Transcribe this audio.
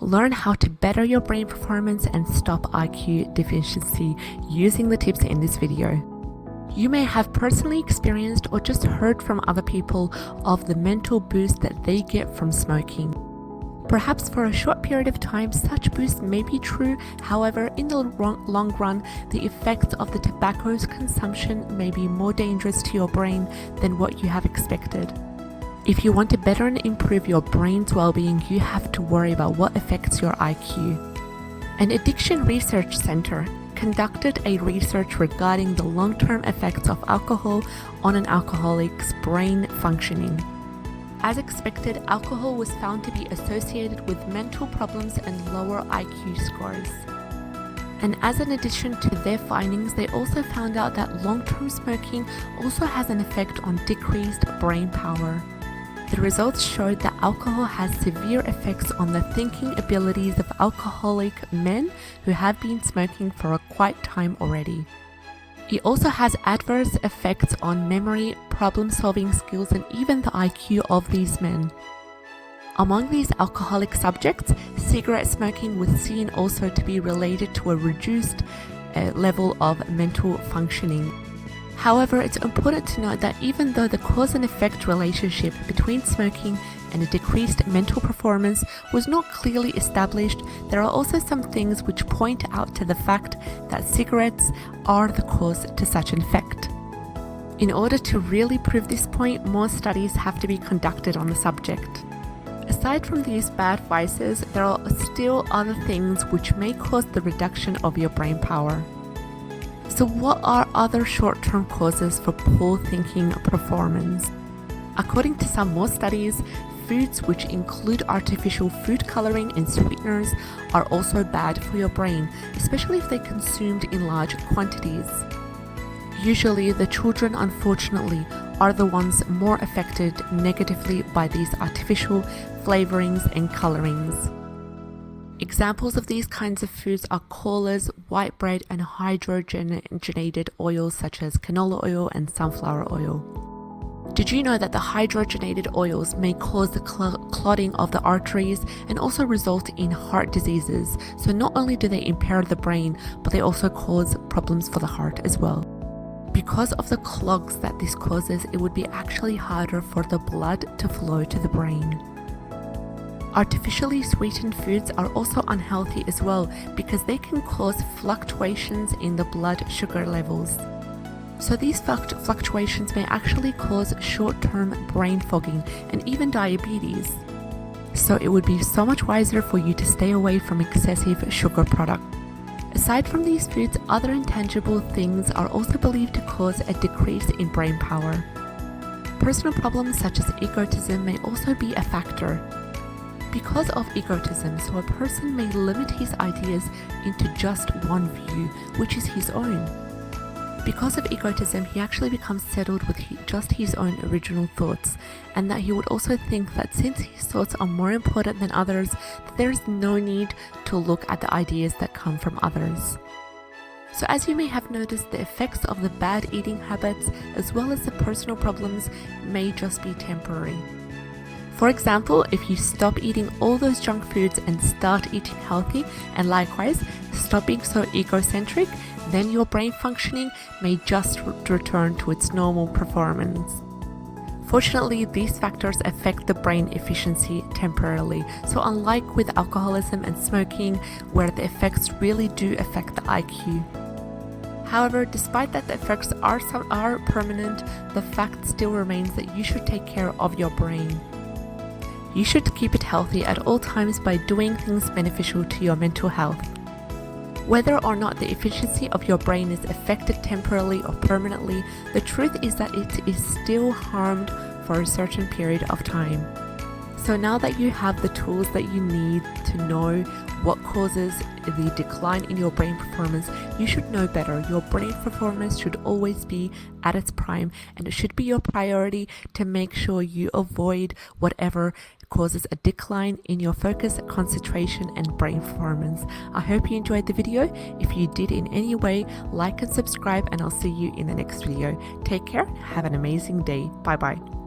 Learn how to better your brain performance and stop IQ deficiency using the tips in this video. You may have personally experienced or just heard from other people of the mental boost that they get from smoking. Perhaps for a short period of time, such boosts may be true. However, in the long run, the effects of the tobacco's consumption may be more dangerous to your brain than what you have expected. If you want to better and improve your brain's well-being, you have to worry about what affects your IQ. An addiction research center conducted a research regarding the long-term effects of alcohol on an alcoholic's brain functioning. As expected, alcohol was found to be associated with mental problems and lower IQ scores. And as an addition to their findings, they also found out that long-term smoking also has an effect on decreased brain power. The results showed that alcohol has severe effects on the thinking abilities of alcoholic men who have been smoking for quite time already. It also has adverse effects on memory, problem-solving skills, and even the IQ of these men. Among these alcoholic subjects, cigarette smoking was seen also to be related to a reduced level of mental functioning. However, it's important to note that even though the cause and effect relationship between smoking and a decreased mental performance was not clearly established, there are also some things which point out to the fact that cigarettes are the cause to such an effect. In order to really prove this point, more studies have to be conducted on the subject. Aside from these bad vices, there are still other things which may cause the reduction of your brain power. So what are other short-term causes for poor thinking performance? According to some more studies, foods which include artificial food coloring and sweeteners are also bad for your brain, especially if they're consumed in large quantities. Usually, the children, unfortunately, are the ones more affected negatively by these artificial flavorings and colorings. Examples of these kinds of foods are colas, white bread, and hydrogenated oils such as canola oil and sunflower oil. Did you know that the hydrogenated oils may cause the clotting of the arteries and also result in heart diseases? So not only do they impair the brain, but they also cause problems for the heart as well. Because of the clogs that this causes, it would be actually harder for the blood to flow to the brain. Artificially sweetened foods are also unhealthy as well because they can cause fluctuations in the blood sugar levels. So these fluctuations may actually cause short-term brain fogging and even diabetes. So it would be so much wiser for you to stay away from excessive sugar products. Aside from these foods, other intangible things are also believed to cause a decrease in brain power. Personal problems such as egotism may also be a factor. Because of egotism, so a person may limit his ideas into just one view, which is his own. Because of egotism, he actually becomes settled with just his own original thoughts, and that he would also think that since his thoughts are more important than others, that there is no need to look at the ideas that come from others. So as you may have noticed, the effects of the bad eating habits as well as the personal problems may just be temporary. For example, if you stop eating all those junk foods and start eating healthy, and likewise, stop being so egocentric, then your brain functioning may just return to its normal performance. Fortunately, these factors affect the brain efficiency temporarily, so unlike with alcoholism and smoking, where the effects really do affect the IQ. However, despite that the effects are permanent, the fact still remains that you should take care of your brain. You should keep it healthy at all times by doing things beneficial to your mental health. Whether or not the efficiency of your brain is affected temporarily or permanently, the truth is that it is still harmed for a certain period of time. So now that you have the tools that you need to know what causes the decline in your brain performance, you should know better. Your brain performance should always be at its prime, and it should be your priority to make sure you avoid whatever causes a decline in your focus, concentration, and brain performance. I hope you enjoyed the video. If you did in any way, like and subscribe, and I'll see you in the next video. Take care. Have an amazing day. Bye bye.